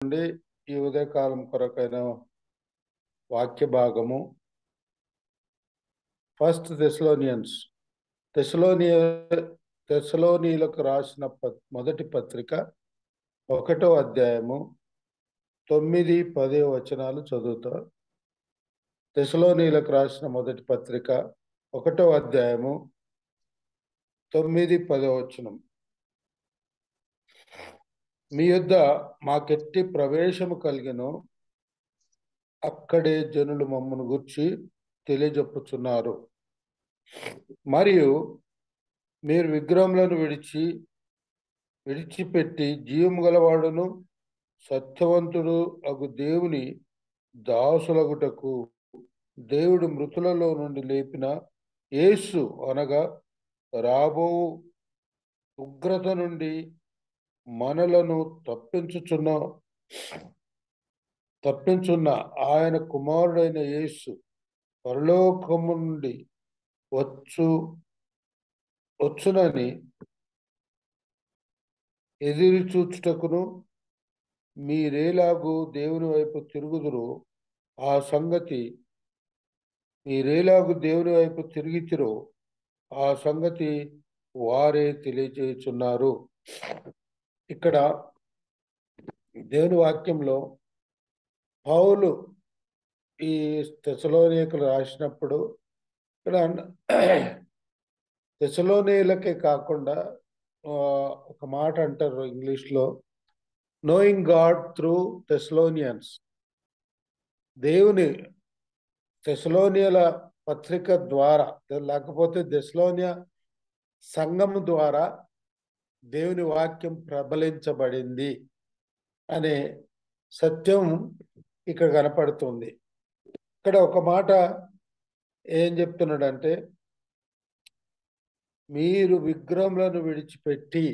నుండి ఈ ఉదయకాలం కొరకైన వాక్య భాగము ఫస్ట్ థెస్సలోనియన్స్ థెస్సలోనీయులకు రాసిన మొదటి పత్రిక 1వ అధ్యాయము 9-10 వచనాలు చదువుతా. థెస్సలోనీయులకు రాసిన మొదటి పత్రిక 1వ అధ్యాయము 9-10 వచనం. మీ యొద్ద మాకెట్టి ప్రవేశము కలిగెను, అక్కడే జనులు మమ్మను గూర్చి తెలియజెప్పుచున్నారు. మరియు మీరు విగ్రహములను విడిచిపెట్టి జీవము గలవాడును సత్యవంతుడు అగు దేవుని దాసులగుటకు దేవుడు మృతులలో నుండి లేపిన యేసు అనగా రాబో ఉగ్రత నుండి మనలను తప్పించున్న ఆయన కుమారుడైన యేసు పరలోకము నుండి వచ్చునని ఎదురు చూచుటకును మీరేలాగు దేవుని వైపు తిరుగుదురు ఆ సంగతి తిరిగితిరో ఆ సంగతి వారే తెలియజేయుచున్నారు. ఇక్కడ దేవుని వాక్యంలో పౌలు ఈ థెస్సలోనికలు రాసినప్పుడు ఇక్కడ థెస్సలోనియులకే కాకుండా ఒక మాట అంటారు ఇంగ్లీష్లో, నోయింగ్ గాడ్ త్రూ థెస్సలోనియన్స్. దేవుని థెస్సలోనియల పత్రిక ద్వారా లేకపోతే థెస్సలోనియ సంఘం ద్వారా దేవుని వాక్యం ప్రబలించబడింది అనే సత్యం ఇక్కడ కనపడుతుంది. ఇక్కడ ఒక మాట ఏం చెప్తున్నాడంటే, మీరు విగ్రహములను విడిచిపెట్టి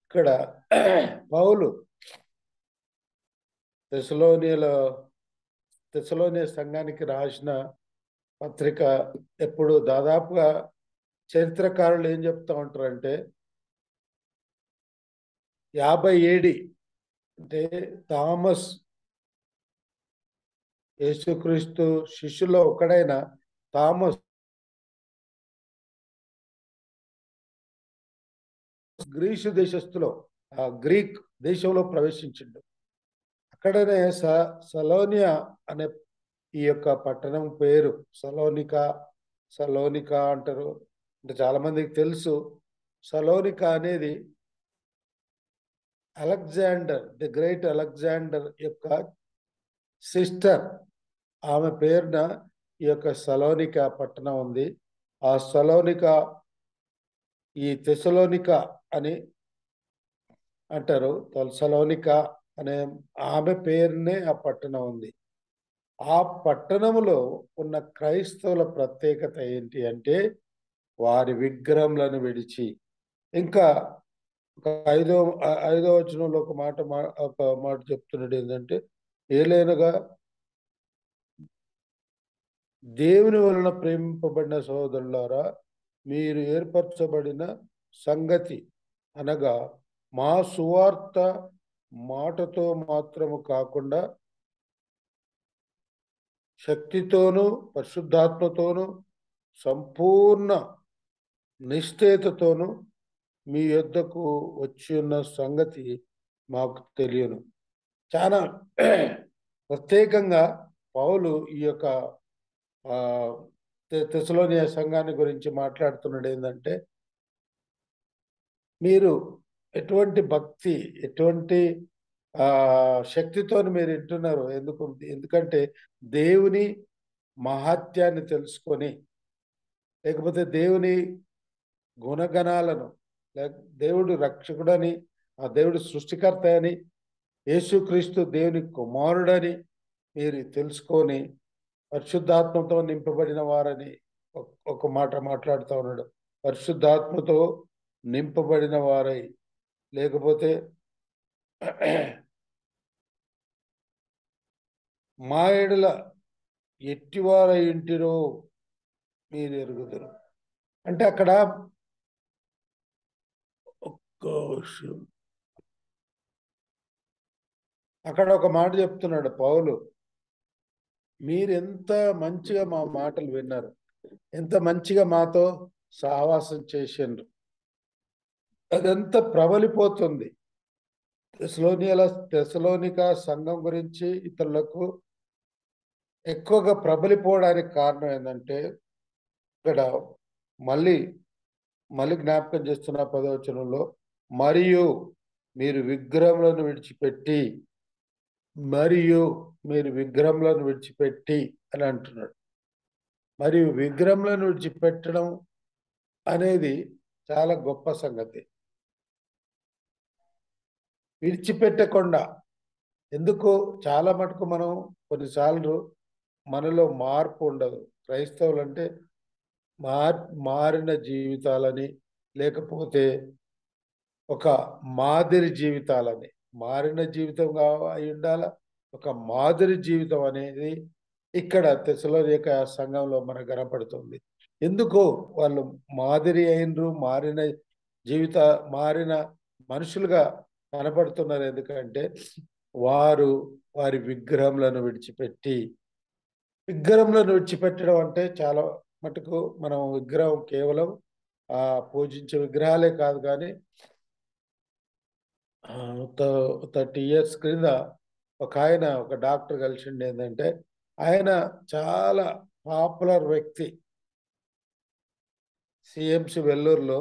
ఇక్కడ పౌలు థెస్సలోనియ సంఘానికి రాసిన పత్రిక ఎప్పుడు దాదాపుగా చరిత్రకారులు ఏం చెప్తా ఉంటారంటే 50 AD అంటే థామస్ యేసుక్రీస్తు శిష్యుల్లో ఒకడైన థామస్ గ్రీసు దేశస్థులో గ్రీక్ దేశంలో ప్రవేశించిండు. అక్కడనే సలోనియా అనే ఈ యొక్క పట్టణం పేరు సలోనికా అంటారు. అంటే చాలా మందికి తెలుసు, సలోనికా అనేది అలెగ్జాండర్ ది గ్రేట్ అలెగ్జాండర్ యొక్క సిస్టర్, ఆమె పేరున ఈ యొక్క సలోనికా పట్టణం ఉంది. ఆ సలోనికా ఈ థెస్సలోనికా అని అంటారు. సలోనికా అనే ఆమె పేరునే ఆ పట్టణం ఉంది. ఆ పట్టణంలో ఉన్న క్రైస్తవుల ప్రత్యేకత ఏంటి అంటే, వారి విగ్రహములను విడిచి, ఇంకా ఒక ఐదో వచనంలో ఒక మాట చెప్తున్నాడు ఏంటంటే, ఏలైనగా దేవుని వలన ప్రేమింపబడిన సహోదరులారా, మీరు ఏర్పరచబడిన సంగతి అనగా మా సువార్త మాటతో మాత్రము కాకుండా శక్తితోనూ పరిశుద్ధాత్మతోనూ సంపూర్ణ నిశ్చయతతోనూ మీ యొద్దకు వచ్చి ఉన్న సంగతి మాకు తెలియను. చాలా ప్రత్యేకంగా పౌలు ఈ యొక్క థెస్సలోనియ సంఘాన్ని గురించి మాట్లాడుతున్నాడు. ఏంటంటే, మీరు ఎటువంటి భక్తి, ఎటువంటి శక్తితో మీరు వింటున్నారు. ఎందుకంటే దేవుని మహత్యాన్ని తెలుసుకొని, లేకపోతే దేవుని గుణగణాలను, దేవుడు రక్షకుడని, ఆ దేవుడు సృష్టికర్త అని, యేసుక్రీస్తు దేవుని కుమారుడని మీరు తెలుసుకొని పరిశుద్ధాత్మతో నింపబడిన వారని ఒక మాట మాట్లాడుతూ ఉన్నాడు. పరిశుద్ధాత్మతో నింపబడిన వారై, లేకపోతే మా ఎడల ఎట్టివారై ఇంటిరో మీరు ఎరుగుదురు. అంటే అక్కడ కోశం. అక్కడ ఒక మాట చెప్తున్నాడు పౌలు, మీరు ఎంత మంచిగా మా మాటలు విన్నారు, ఎంత మంచిగా మాతో సహవాసం చేసిండ్రు, అదంతా ప్రబలిపోతుంది. తెసలోనిక సంఘం గురించి ఇతరులకు ఎక్కువగా ప్రబలిపోవడానికి కారణం ఏంటంటే, ఇక్కడ మళ్ళీ మళ్ళీ జ్ఞాపకం చేస్తున్న 10వ వచనంలో, మరియు మీరు విగ్రహములను విడిచిపెట్టి, మరియు మీరు విగ్రహములను విడిచిపెట్టి అని అంటున్నాడు. మరియు విగ్రహములను విడిచిపెట్టడం అనేది చాలా గొప్ప సంగతి. విడిచిపెట్టకుండా, ఎందుకు చాలా మటుకు మనం కొన్నిసార్లు మనలో మార్పు ఉండదు. క్రైస్తవులు అంటే మారిన జీవితాలని, లేకపోతే ఒక మాదిరి జీవితాలని, మారిన జీవితం అయి ఉండాల, ఒక మాదిరి జీవితం అనేది ఇక్కడ తెసలోనిక సంఘంలో మనకు కనపడుతుంది. ఎందుకు వాళ్ళు మాదిరి అయినరు, మారిన మనుషులుగా కనపడుతున్నారు? ఎందుకంటే వారి విగ్రహములను విడిచిపెట్టడం అంటే చాలా మటుకు మనం విగ్రహం కేవలం పూజించే విగ్రహాలే కాదు, కానీ 30 years క్రింద ఒక డాక్టర్ కలిసిండు. ఏంటంటే ఆయన చాలా పాపులర్ వ్యక్తి. సిఎంసి వెల్లూరులో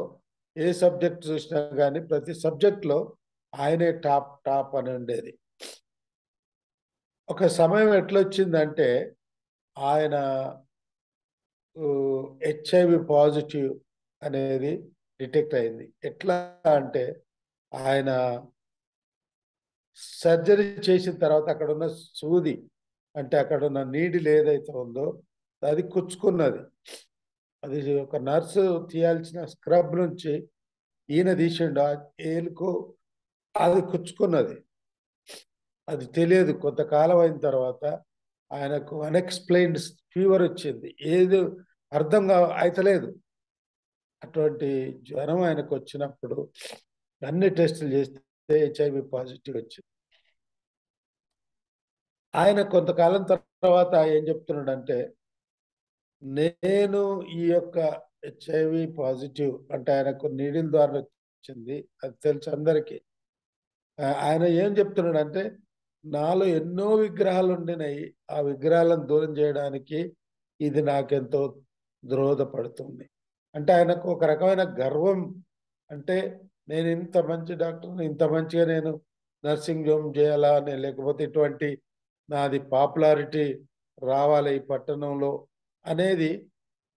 ఏ సబ్జెక్ట్ చూసినా కానీ ప్రతి సబ్జెక్ట్లో ఆయనే టాప్ అని ఉండేది. ఒక సమయం ఎట్లొచ్చిందంటే ఆయన HIV పాజిటివ్ అనేది డిటెక్ట్ అయింది. ఎట్లా అంటే ఆయన సర్జరీ చేసిన తర్వాత అక్కడ ఉన్న సూది, అంటే అక్కడ ఉన్న నీడిల్ ఏదైతే ఉందో అది కుచ్చుకున్నది. అది ఒక నర్సు తీయాల్సిన స్క్రబ్ నుంచి ఈయన తీసిండు, ఏలుకు అది కుచ్చుకున్నది. అది తెలియదు. కొంతకాలం అయిన తర్వాత ఆయనకు అన్ఎక్స్ప్లెయిన్డ్ ఫీవర్ వచ్చింది. ఏది అర్థం అయితలేదు. అటువంటి జ్వరం ఆయనకు వచ్చినప్పుడు అన్ని టెస్టులు చేస్తే HIV పాజిటివ్ వచ్చింది. ఆయన కొంతకాలం తర్వాత ఏం చెప్తున్నాడంటే, నేను ఈ యొక్క HIV పాజిటివ్ అంటే ఆయనకు నీడిల్ ద్వారా వచ్చింది, అది తెలుసు అందరికీ. ఆయన ఏం చెప్తున్నాడంటే, నాలో ఎన్నో విగ్రహాలు ఉండినాయి, ఆ విగ్రహాలను దూరం చేయడానికి ఇది నాకెంతో దోహదపడుతుంది. అంటే ఆయనకు ఒక రకమైన గర్వం, అంటే నేను ఇంత మంచి డాక్టర్ని, ఇంత మంచిగా నేను నర్సింగ్ హోమ్ చేయాలా అని, లేకపోతే ఇటువంటి నాది పాపులారిటీ రావాలి ఈ పట్టణంలో అనేది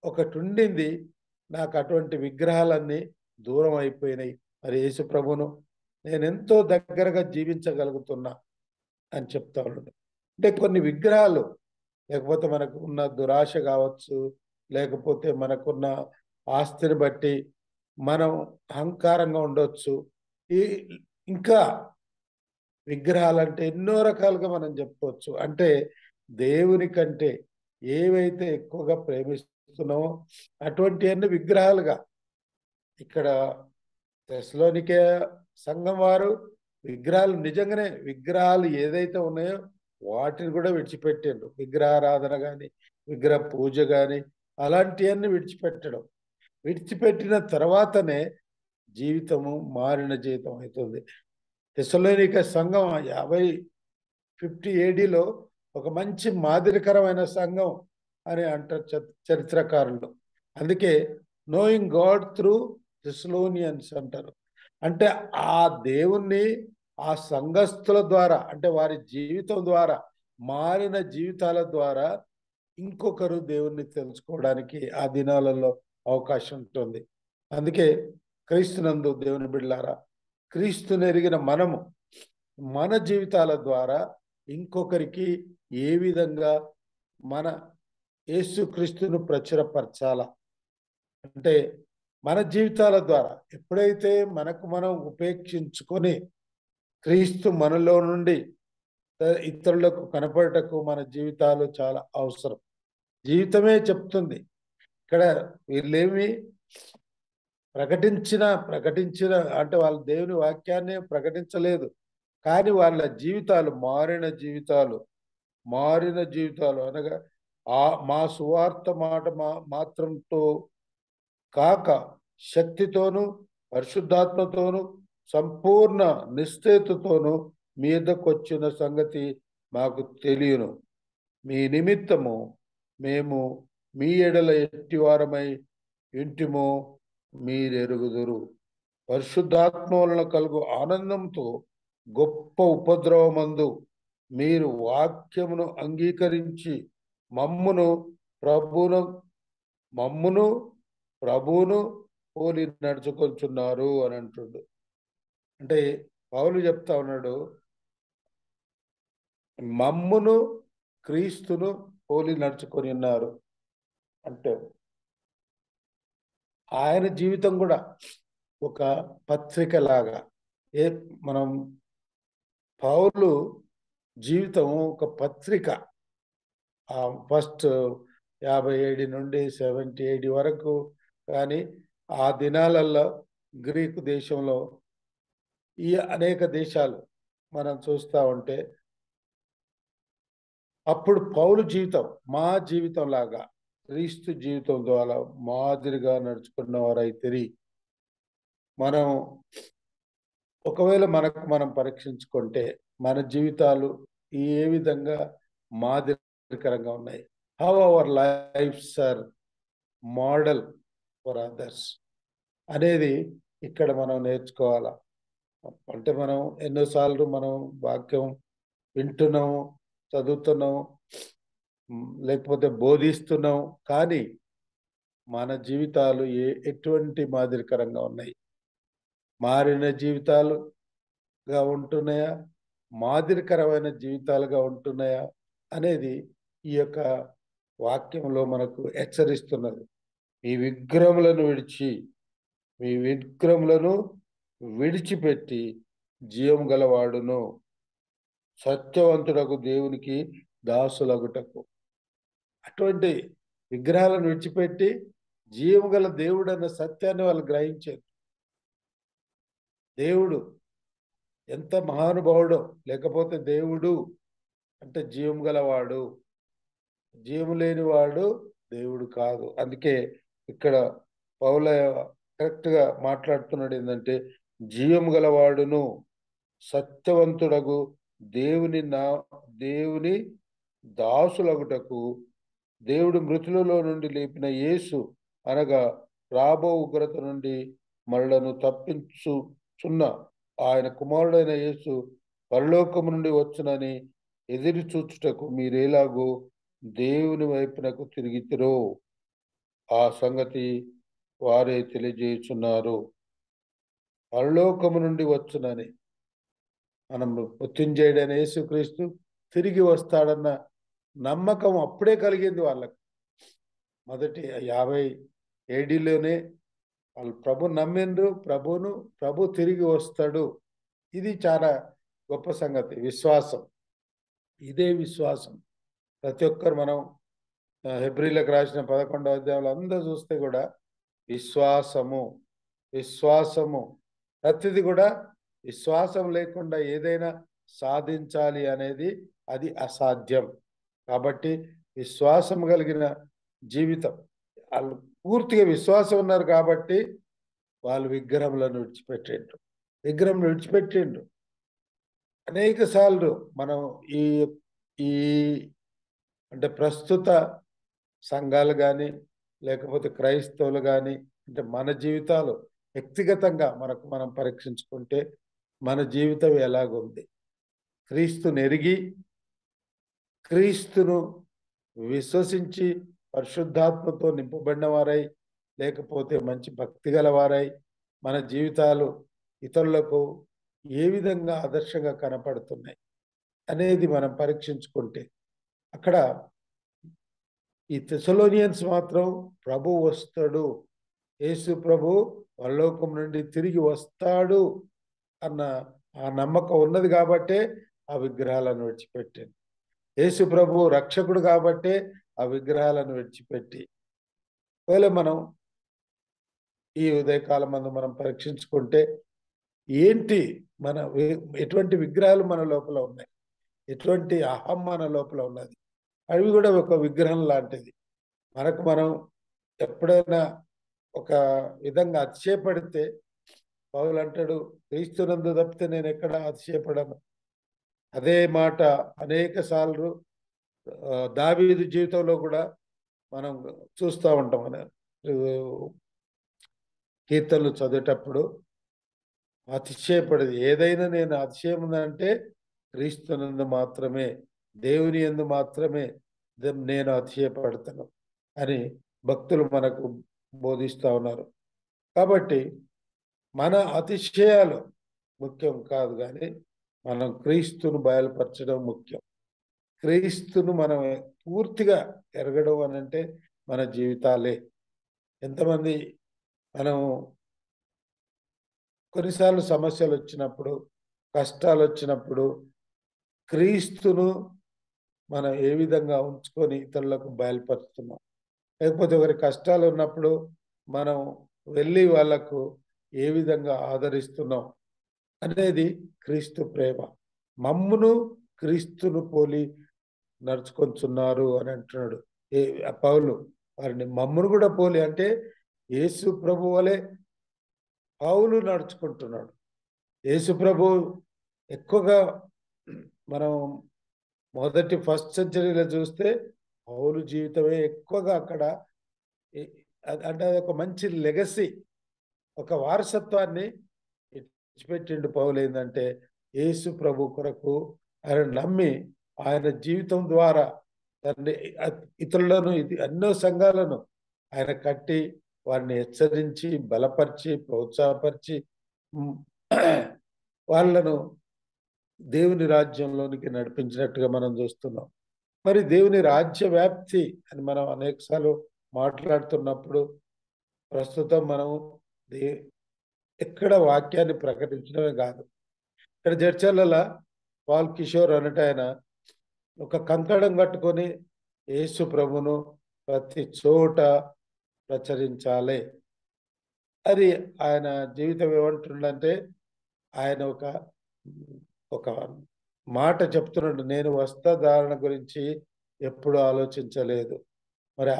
ఒకటి ఉండింది. నాకు అటువంటి విగ్రహాలన్నీ దూరం అయిపోయినాయి. మరి యేసు ప్రభును నేను ఎంతో దగ్గరగా జీవించగలుగుతున్నా అని చెప్తా ఉన్నాడు. అంటే కొన్ని విగ్రహాలు, లేకపోతే మనకు ఉన్న దురాశ కావచ్చు, లేకపోతే మనకున్న ఆస్తిని బట్టి మనం అహంకారంగా ఉండొచ్చు. ఈ ఇంకా విగ్రహాలంటే ఎన్నో రకాలుగా మనం చెప్పుకోవచ్చు. అంటే దేవుని కంటే ఏవైతే ఎక్కువగా ప్రేమిస్తున్నామో అటువంటి అన్ని విగ్రహాలుగా ఇక్కడ తెస్సలోనికే సంఘం వారు నిజంగానే విగ్రహాలు ఏదైతే ఉన్నాయో వాటిని కూడా విడిచిపెట్టిండ్రు. విగ్రహారాధన కానీ, విగ్రహ పూజ కానీ అలాంటివన్నీ విడిచిపెట్టిన తర్వాతనే జీవితము మారిన జీవితం అవుతుంది. తెస్సలోనిక సంఘం 50 ADలో ఒక మంచి మాదిరికరమైన సంఘం అని అంటారు చరిత్రకారులు. అందుకే నోయింగ్ గాడ్ త్రూ తెస్సలోనియన్స్ అంటారు. అంటే ఆ దేవుణ్ణి ఆ సంఘస్థుల ద్వారా, అంటే వారి జీవితం ద్వారా, మారిన జీవితాల ద్వారా ఇంకొకరు దేవుణ్ణి తెలుసుకోవడానికి ఆ దినాలలో అవకాశం ఉంటుంది. అందుకే క్రీస్తునందు దేవుని బిడ్డలారా, క్రీస్తుని ఎరిగిన మనము మన జీవితాల ద్వారా ఇంకొకరికి ఏ విధంగా మన యేసుక్రీస్తును ప్రచురపరచాలా, అంటే మన జీవితాల ద్వారా ఎప్పుడైతే మనకు మనం ఉపేక్షించుకొని క్రీస్తు మనలో నుండి ఇతరులకు కనపడటకు మన జీవితాలు చాలా అవసరం. జీవితమే చెప్తుంది. ఇక్కడ వీళ్ళేమి ప్రకటించిన అంటే వాళ్ళ దేవుని వాక్యాన్ని ప్రకటించలేదు. కానీ వాళ్ళ జీవితాలు మారిన జీవితాలు అనగా మా సువార్త మాట మాత్రంతో కాక శక్తితోనూ పరిశుద్ధాత్మతోనూ సంపూర్ణ నిశ్చయతతోనూ మీదకొచ్చిన సంగతి మాకు తెలియను. మీ నిమిత్తము మేము మీ ఎడల ఎట్టివారమై ఇంటిమో మీరెరుగుదురు. పరిశుద్ధాత్మ వలన కలుగు ఆనందంతో గొప్ప ఉపద్రవమందు మీరు వాక్యమును అంగీకరించి మమ్మును ప్రభువును పోలి నడుచుకొంచున్నారు అని అంటుండు. అంటే పౌలు చెప్తా ఉన్నాడు, మమ్మును క్రీస్తును పోలి నడుచుకొని ఉన్నారు అంటే ఆయన జీవితం కూడా ఒక పత్రిక లాగా. మనం పౌలు జీవితం ఒక పత్రిక. ఫస్ట్ 57 నుండి 78 వరకు. కానీ ఆ దినాలలో గ్రీకు దేశంలో ఈ అనేక దేశాలు మనం చూస్తూ ఉంటే అప్పుడు పౌలు జీవితం మా జీవితం లాగా క్రీస్తు జీవితం ద్వారా మాదిరిగా నడుచుకున్న వారైతే మనం ఒకవేళ మనం పరీక్షించుకుంటే మన జీవితాలు ఏ విధంగా మాదిరికరంగా ఉన్నాయి. How our lifes are model for others అనేది ఇక్కడ మనం నేర్చుకోవాలా. అంటే మనం ఎన్నోసార్లు మనం వాక్యం వింటున్నాము, చదువుతున్నాం, లేకపోతే బోధిస్తున్నాం, కానీ మన జీవితాలు ఎటువంటి మాదిరికరంగా ఉన్నాయి? మారిన జీవితాలుగా ఉంటున్నాయా, మాదిరికరమైన జీవితాలుగా ఉంటున్నాయా అనేది ఈ యొక్క వాక్యంలో మనకు హెచ్చరిస్తున్నది. మీ విగ్రహములను విడిచిపెట్టి జీవం గలవాడును సత్యవంతుడకు దేవునికి దాసులగుటకు. అటువంటి విగ్రహాలను విడిచిపెట్టి జీవం గల దేవుడు అన్న సత్యాన్ని వాళ్ళు గ్రహించారు. దేవుడు ఎంత మహానుభావుడో, లేకపోతే దేవుడు అంటే జీవం గలవాడు, జీవం లేనివాడు దేవుడు కాదు. అందుకే ఇక్కడ పౌల కరెక్ట్గా మాట్లాడుతున్నాడు ఏంటంటే, జీవం గలవాడును సత్యవంతుడగు దేవుని దాసులగుటకు దేవుడు మృతులలో నుండి లేపిన యేసు అనగా రాబో ఉగ్రత నుండి మనలను తప్పించుచున్న ఆయన కుమారుడైన యేసు పరలోకము నుండి వచ్చునని ఎదురు చూచుటకు మీరేలాగో దేవుని వైపునకు తిరిగితిరో ఆ సంగతి వారే తెలియజేయుచున్నారు. పరలోకము నుండి వచ్చునని, మనం మృత్యుంజయుడైన యేసుక్రీస్తు తిరిగి వస్తాడన్న నమ్మకం అప్పుడే కలిగింది వాళ్ళకు. మొదటి 50 ADలోనే వాళ్ళు ప్రభు నమ్మిండ్రు, ప్రభు తిరిగి వస్తాడు. ఇది చాలా గొప్ప సంగతి, విశ్వాసం. ఇదే విశ్వాసం ప్రతి ఒక్కరు మనం హెబ్రీలకు రాసిన 11వ అధ్యాయంలో అందరూ చూస్తే కూడా విశ్వాసము ప్రతిది కూడా విశ్వాసం లేకుండా ఏదైనా సాధించాలి అనేది అది అసాధ్యం. కాబట్టి విశ్వాసం కలిగిన జీవితం, వాళ్ళు పూర్తిగా విశ్వాసం ఉన్నారు కాబట్టి వాళ్ళు విగ్రహములను విడిచిపెట్టిండ్రు. అనేక సార్లు మనం ఈ అంటే ప్రస్తుత సంఘాలు కానీ లేకపోతే క్రైస్తవులు కానీ అంటే మన జీవితాలు వ్యక్తిగతంగా మనం పరీక్షించుకుంటే మన జీవితం ఎలాగుంది? క్రీస్తుని ఎరిగి, క్రీస్తును విశ్వసించి, పరిశుద్ధాత్మతో నింపబడిన వారై, లేకపోతే మంచి భక్తి గల వారై మన జీవితాలు ఇతరులకు ఏ విధంగా ఆదర్శంగా కనపడుతున్నాయి అనేది మనం పరీక్షించుకుంటే, అక్కడ ఈ థెసలోనియన్స్ మాత్రం ప్రభు వస్తాడు, యేసు ప్రభు పరలోకం నుండి తిరిగి వస్తాడు అన్న ఆ నమ్మకం ఉన్నది కాబట్టే ఆ విగ్రహాలను విడిచిపెట్టింది. యేసు ప్రభు రక్షకుడు కాబట్టే ఆ విగ్రహాలను విడిచిపెట్టి, ఒకవేళ మనం ఈ ఉదయకాలం మందు మనం పరీక్షించుకుంటే ఏంటి మన ఎటువంటి విగ్రహాలు మన లోపల ఉన్నాయి, ఎటువంటి అహం మన లోపల ఉన్నది, అవి కూడా ఒక విగ్రహం లాంటిది. మనకు మనం ఎప్పుడైనా ఒక విధంగా అతిశయపడితే పౌలు అంటాడు, క్రీస్తునందు తప్పితే నేను ఎక్కడ అతిశయపడను. అదే మాట అనేక సార్లు దావీదు జీవితంలో కూడా మనం చూస్తూ ఉంటాం. మన కీర్తనలు చదివేటప్పుడు అతిశయపడేది ఏదైనా నేను అతిశయం ఉందంటే క్రీస్తునందు మాత్రమే, దేవుని యందు మాత్రమే నేను అతిశయపడతాను అని భక్తులు మనకు బోధిస్తూ ఉన్నారు. కాబట్టి మన అతిశయాలు ముఖ్యం కాదు, కానీ మనం క్రీస్తును బయలుపరచడం ముఖ్యం. క్రీస్తును మనం పూర్తిగా ఎరగడం అని అంటే మన జీవితాలే. ఎంతమంది మనం కొన్నిసార్లు సమస్యలు వచ్చినప్పుడు, కష్టాలు వచ్చినప్పుడు క్రీస్తును మనం ఏ విధంగా ఉంచుకొని ఇతరులకు బయలుపరుస్తున్నాం, లేకపోతే ఒకరి కష్టాలు ఉన్నప్పుడు మనం వెళ్ళి వాళ్ళకు ఏ విధంగా ఆదరిస్తున్నాం అనేది క్రీస్తు ప్రేమ. మమ్మును క్రీస్తును పోలి నడుచుకొంచున్నారు అని అంటున్నాడు పౌలు. వారిని మమ్మును కూడా పోలి అంటే యేసు ప్రభు వలె పౌలు నడుచుకుంటున్నాడు. యేసు ప్రభు ఎక్కువగా మనం మొదటి ఫస్ట్ సెంచరీలో చూస్తే పౌలు జీవితమే ఎక్కువగా అక్కడ అంటే ఒక మంచి లెగసీ, ఒక వారసత్వాన్ని ఇచ్చిపెట్టిండు పౌలు. ఏంటంటే యేసు ప్రభు కొరకు ఆయన నమ్మి ఆయన జీవితం ద్వారా తండ్రి ఇతరులను ఎన్నో సంఘాలను ఆయన కట్టి వారిని హెచ్చరించి బలపరిచి ప్రోత్సాహపరిచి వాళ్ళను దేవుని రాజ్యంలోనికి నడిపించినట్టుగా మనం చూస్తున్నాం. మరి దేవుని రాజ్య వ్యాప్తి అని మనం అనేకసార్లు మాట్లాడుతున్నప్పుడు ప్రస్తుతం మనం ఎక్కడ వాక్యాన్ని ప్రకటించడమే కాదు, ఇక్కడ జడ్చర్ల పాల్ కిషోర్ అన్నట్టు ఆయన ఒక కంకణం కట్టుకొని యేసు ప్రభును ప్రతి చోట ప్రచురించాలి. అది ఆయన జీవితం ఏమంటుండంటే ఆయన ఒక మాట చెప్తున్నాడు, నేను వస్త్రధారణ గురించి ఎప్పుడు ఆలోచించలేదు. మరి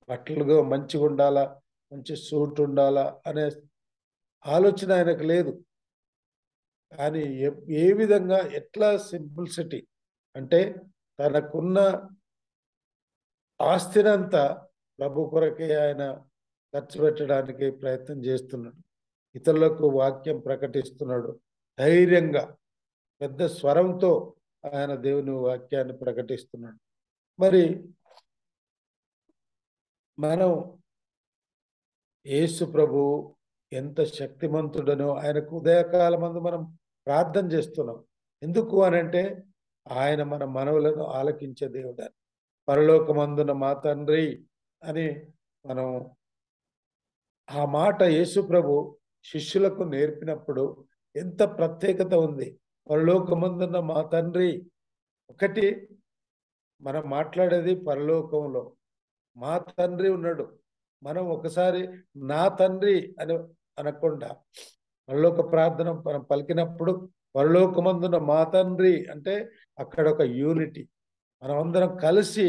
బట్టలుగా మంచిగా ఉండాలా, మంచి సూట్ ఉండాలా అనే ఆలోచన ఆయనకు లేదు. కానీ ఏ విధంగా ఎట్లా సింప్లిసిటీ అంటే తనకున్న ఆస్తినంతా ప్రభు కొరకే ఆయన ఖర్చు పెట్టడానికి ప్రయత్నం చేస్తున్నాడు. ఇతరులకు వాక్యం ప్రకటిస్తున్నాడు. ధైర్యంగా పెద్ద స్వరంతో ఆయన దేవుని వాక్యాన్ని ప్రకటిస్తున్నాడు. మరి మనం యేసు ప్రభు ఎంత శక్తిమంతుడనో ఆయనకు ఉదయకాలం మందు మనం ప్రార్థన చేస్తున్నాం. ఎందుకు అనంటే ఆయన మన మనవులను ఆలకించే దేవుడు. పరలోకమందున మా తండ్రి అని మనం ఆ మాట యేసు ప్రభు శిష్యులకు నేర్పినప్పుడు ఎంత ప్రత్యేకత ఉంది. పరలోకమందున మా తండ్రి, ఒకటి మనం మాట్లాడేది పరలోకంలో మా తండ్రి ఉన్నాడు. మనం ఒకసారి నా తండ్రి అని అనకుండా పరలోక ప్రార్థన మనం పలికినప్పుడు పరలోకమందున మా తండ్రి అంటే అక్కడ ఒక యూనిటీ, మనం అందరం కలిసి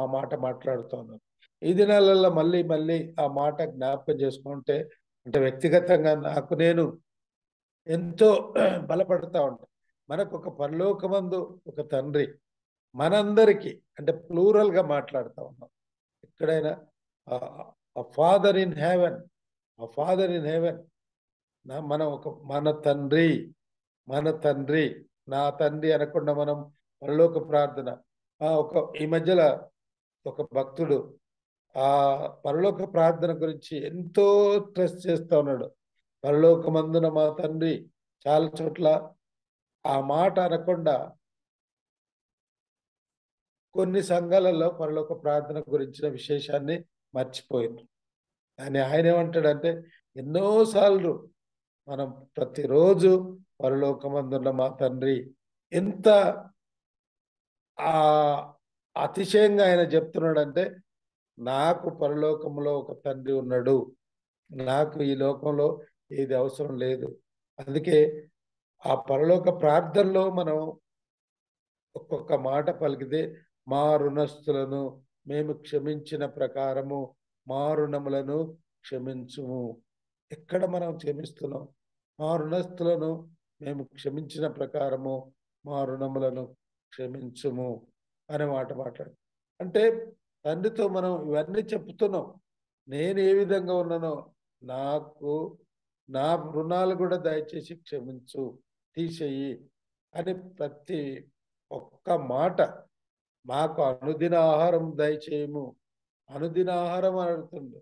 ఆ మాట మాట్లాడుతున్నాం. ఈ దినాలలో మళ్ళీ మళ్ళీ ఆ మాట జ్ఞాపకం చేసుకుంటే అంటే వ్యక్తిగతంగా నాకు నేను ఎంతో బలపడతా ఉంటాను. మనకు ఒక పరలోకమందు ఒక తండ్రి, మనందరికీ అంటే ప్లూరల్గా మాట్లాడుతూ ఉన్నాం. ఎక్కడైనా father in heaven, father in heaven, మనం ఒక మన తండ్రి, మన తండ్రి, నా తండ్రి అనకుండా మనం పరలోక ప్రార్థన ఈ మధ్యలో ఒక భక్తుడు ఆ పరలోక ప్రార్థన గురించి ఎంతో స్ట్రెస్ చేస్తూ ఉన్నాడు. పరలోకమందున మా తండ్రి, చాలా చోట్ల ఆ మాట అనకుండా కొన్ని సంఘాలలో పరలోక ప్రార్థన గురించిన విశేషాన్ని మర్చిపోయింది. కానీ ఆయన ఏమంటాడంటే ఎన్నోసార్లు మనం ప్రతిరోజు పరలోకమందున్న మా తండ్రి, ఎంత ఆ అతిశయంగా ఆయన చెప్తున్నాడంటే నాకు పరలోకంలో ఒక తండ్రి ఉన్నాడు, నాకు ఈ లోకంలో ఏది అవసరం లేదు. అందుకే ఆ పరలోక ప్రార్థనలో మనం ఒక్కొక్క మాట పలికితే, మా రుణస్థులను మేము క్షమించిన ప్రకారము మా రుణములను క్షమించుము. ఎక్కడ మనం క్షమిస్తున్నాం? మా రుణస్థులను మేము క్షమించిన ప్రకారము మా రుణములను క్షమించుము అనే మాట మాట్లాడు. అంటే తండ్రితో మనం ఇవన్నీ చెప్తున్నాం. నేను ఏ విధంగా ఉన్నానో నాకు నా రుణాలు కూడా దయచేసి క్షమించు, తీసేయి అని ప్రతి ఒక్క మాట. మాకు అనుదిన ఆహారం దయచేయము, అనుదిన ఆహారం అని అడుగుతుండు.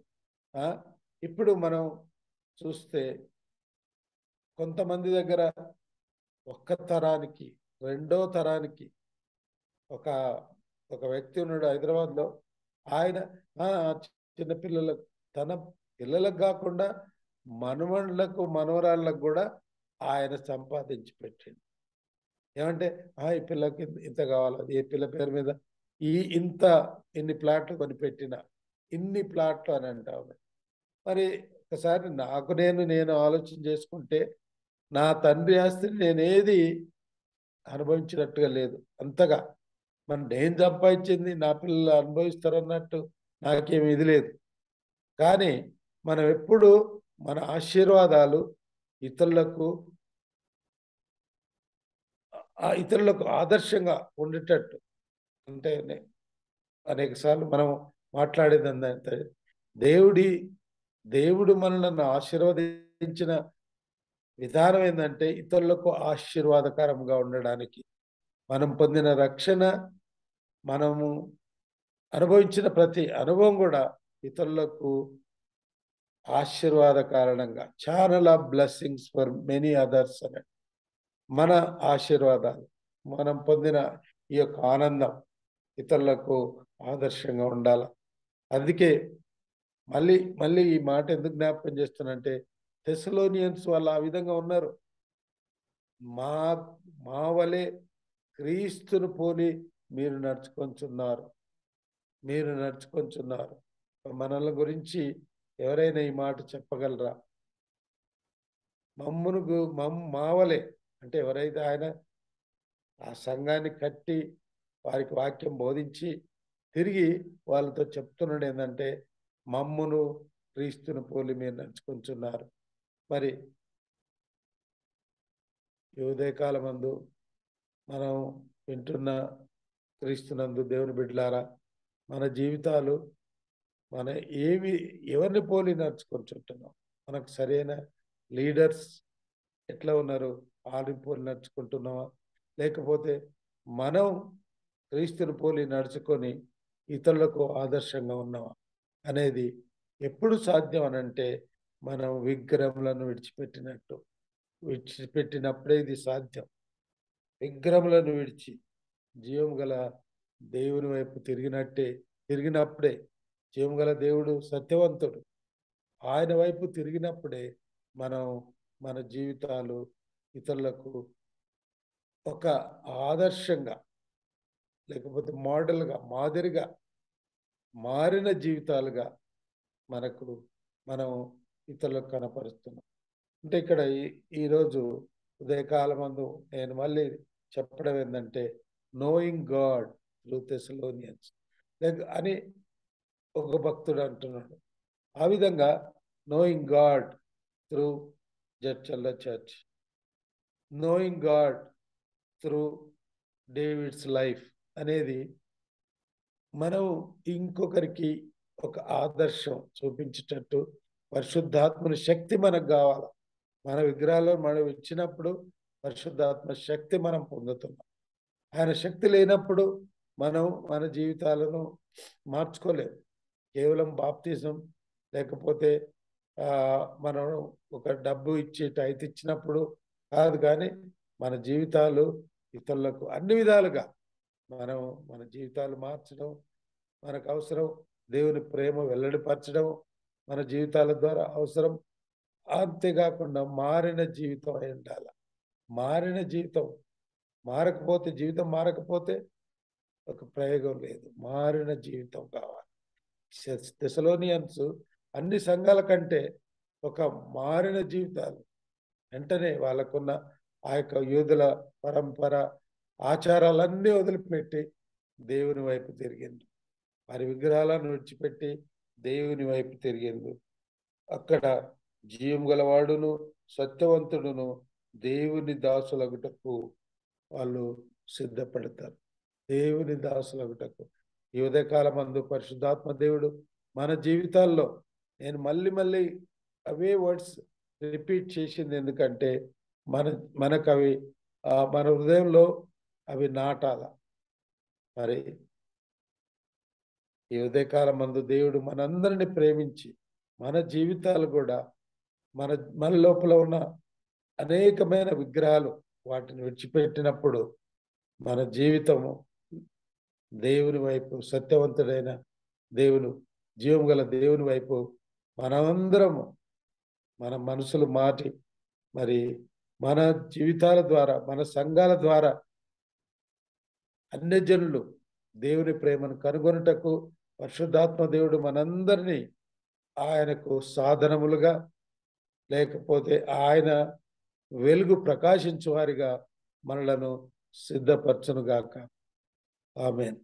ఇప్పుడు మనం చూస్తే కొంతమంది దగ్గర ఒక్క తరానికి, రెండో తరానికి ఒక ఒక వ్యక్తి ఉన్నాడు హైదరాబాద్లో. ఆయన చిన్నపిల్లలకు, తన పిల్లలకు కాకుండా మనవళ్ళకు మనవరాళ్ళకు కూడా ఆయన సంపాదించి పెట్టిండు. ఏమంటే ఈ పిల్లకి ఇంత కావాలి, ఏ పిల్ల పేరు మీద ఇంత ఇన్ని ప్లాట్లు కొనిపెట్టిన, ఇన్ని ప్లాట్లు అని అంటావు. మరి ఒకసారి నాకు నేను ఆలోచన చేసుకుంటే నా తండ్రి ఆస్తిని నేనేది అనుభవించినట్టుగా లేదు. అంతగా నేను సంపాదించింది నా పిల్లలు అనుభవిస్తారన్నట్టు నాకేమి ఇది లేదు. కానీ మనం ఎప్పుడు మన ఆశీర్వాదాలు ఇతరులకు ఆదర్శంగా ఉండేటట్టు. అంటే అనేక సార్లు మనం మాట్లాడేది ఏంటంటే, దేవుడు మనల్ని ఆశీర్వదించిన విధానం ఏంటంటే ఇతరులకు ఆశీర్వాదకరంగా ఉండడానికి. మనం పొందిన రక్షణ, మనము అనుభవించిన ప్రతి అనుభవం కూడా ఇతరులకు ఆశీర్వాద కారణంగా, channel of blessings for many others అని. మన ఆశీర్వాదాలు, మనం పొందిన ఈ యొక్క ఆనందం ఇతరులకు ఆదర్శంగా ఉండాలి. అందుకే మళ్ళీ మళ్ళీ ఈ మాట ఎందుకు జ్ఞాపకం చేస్తున్నంటే, థెసలోనియన్స్ వాళ్ళు ఆ విధంగా ఉన్నారు. మా వలె క్రీస్తును పోలి మీరు నడుచుకొంచున్నారు. మనల గురించి ఎవరైనా ఈ మాట చెప్పగలరా? మావలే అంటే ఎవరైతే ఆయన ఆ సంఘాన్ని కట్టి వారికి వాక్యం బోధించి తిరిగి వాళ్ళతో చెప్తున్నాడు ఏంటంటే, మమ్మును క్రీస్తును పోలి మీరు నడుచుకుంటున్నారు. మరి ఈ ఉదయకాలమందు మనం వింటున్న క్రీస్తునందు దేవుని బిడ్డలారా, మన జీవితాలు మన ఎవరిని పోలి నడుచుకుంటున్నాం? మనకు సరైన లీడర్స్ ఎట్లా ఉన్నారు? వాళ్ళని పోలి నడుచుకుంటున్నావా? లేకపోతే మనం క్రీస్తుని పోలి నడుచుకొని ఇతరులకు ఆదర్శంగా ఉన్నావా అనేది ఎప్పుడు సాధ్యం అనంటే, మనం విగ్రహములను విడిచిపెట్టినప్పుడే ఇది సాధ్యం. విగ్రహములను విడిచి జీవం గల దేవుని వైపు తిరిగినప్పుడే, జీవం గల దేవుడు సత్యవంతుడు, ఆయన వైపు తిరిగినప్పుడే మనం మన జీవితాలు ఇతరులకు ఒక ఆదర్శంగా, లేకపోతే మోడల్గా, మాదిరిగా మారిన జీవితాలుగా మనం ఇతరులకు కనపరుస్తున్నాం. అంటే ఇక్కడ ఈరోజు ఉదయకాలమందు నేను మళ్ళీ చెప్పడం ఏంటంటే, నోయింగ్ గాడ్ త్రూ థెసలోనియన్స్ అని ఒక భక్తుడు అంటున్నాడు. ఆ విధంగా knowing God through Jadcherla church, knowing God through David's life అనేది మనం ఇంకొకరికి ఒక ఆదర్శం చూపించేటట్టు పరిశుద్ధాత్మని శక్తి మనకు కావాలి. మన విగ్రహాల్లో మనం ఇచ్చినప్పుడు పరిశుద్ధాత్మ శక్తి మనం పొందుతున్నాం. ఆయన శక్తి లేనప్పుడు మనం మన జీవితాలను మార్చుకోలేము. కేవలం బాప్తిజం లేకపోతే మనం ఒక డబ్బు ఇచ్చి టైత్ ఇచ్చినప్పుడు కాదు, కానీ మన జీవితాలు ఇతరులకు అన్ని విధాలుగా మన జీవితాలు మార్చడం మనకు అవసరం. దేవుని ప్రేమ వెల్లడిపరచడం మన జీవితాల ద్వారా అవసరం. అంతేకాకుండా మారిన జీవితం అయి ఉండాలి. మారిన జీవితం జీవితం మారకపోతే ఒక ప్రయోగం లేదు. మారిన జీవితం కావాలి. థెసలోనియన్స్ అన్ని సంఘాల కంటే ఒక మారిన జీవితాలు. వెంటనే వాళ్ళకున్న ఆ యొక్క యూదుల పరంపర ఆచారాలన్నీ వదిలిపెట్టి దేవుని వైపు తిరిగింది. వారి విగ్రహాలను విడిచిపెట్టి దేవుని వైపు తిరిగింది. అక్కడ జీవం గలవాడును సత్యవంతుడును దేవుని దాసులగుటకు వాళ్ళు సిద్ధపడతారు. దేవుని దాసులగుటకు ఈ ఉదయకాలమందు పరిశుద్ధాత్మ దేవుడు మన జీవితాల్లో, నేను మళ్ళీ మళ్ళీ అవే వర్డ్స్ రిపీట్ చేసింది ఎందుకంటే మనకు అవి మన హృదయంలో అవి నాటాల. మరి ఈ ఉదయకాలమందు దేవుడు మనందరిని ప్రేమించి మన జీవితాలు కూడా మన లోపల ఉన్న అనేకమైన విగ్రహాలు వాటిని విడిచిపెట్టినప్పుడు మన జీవితము దేవుని వైపు, సత్యవంతుడైన దేవుని, జీవం గల దేవుని వైపు మనమందరము మన మనసులు మాటి మరి మన జీవితాల ద్వారా, మన సంఘాల ద్వారా అన్యజనులు దేవుని ప్రేమను కనుగొనుటకు పరిశుద్ధాత్మ దేవుడు మనందరినీ ఆయనకు సాధనములుగా, లేకపోతే ఆయన వెలుగు ప్రకాశించు వారిగా మనలను సిద్ధపరచునుగాక. ఆమేన్.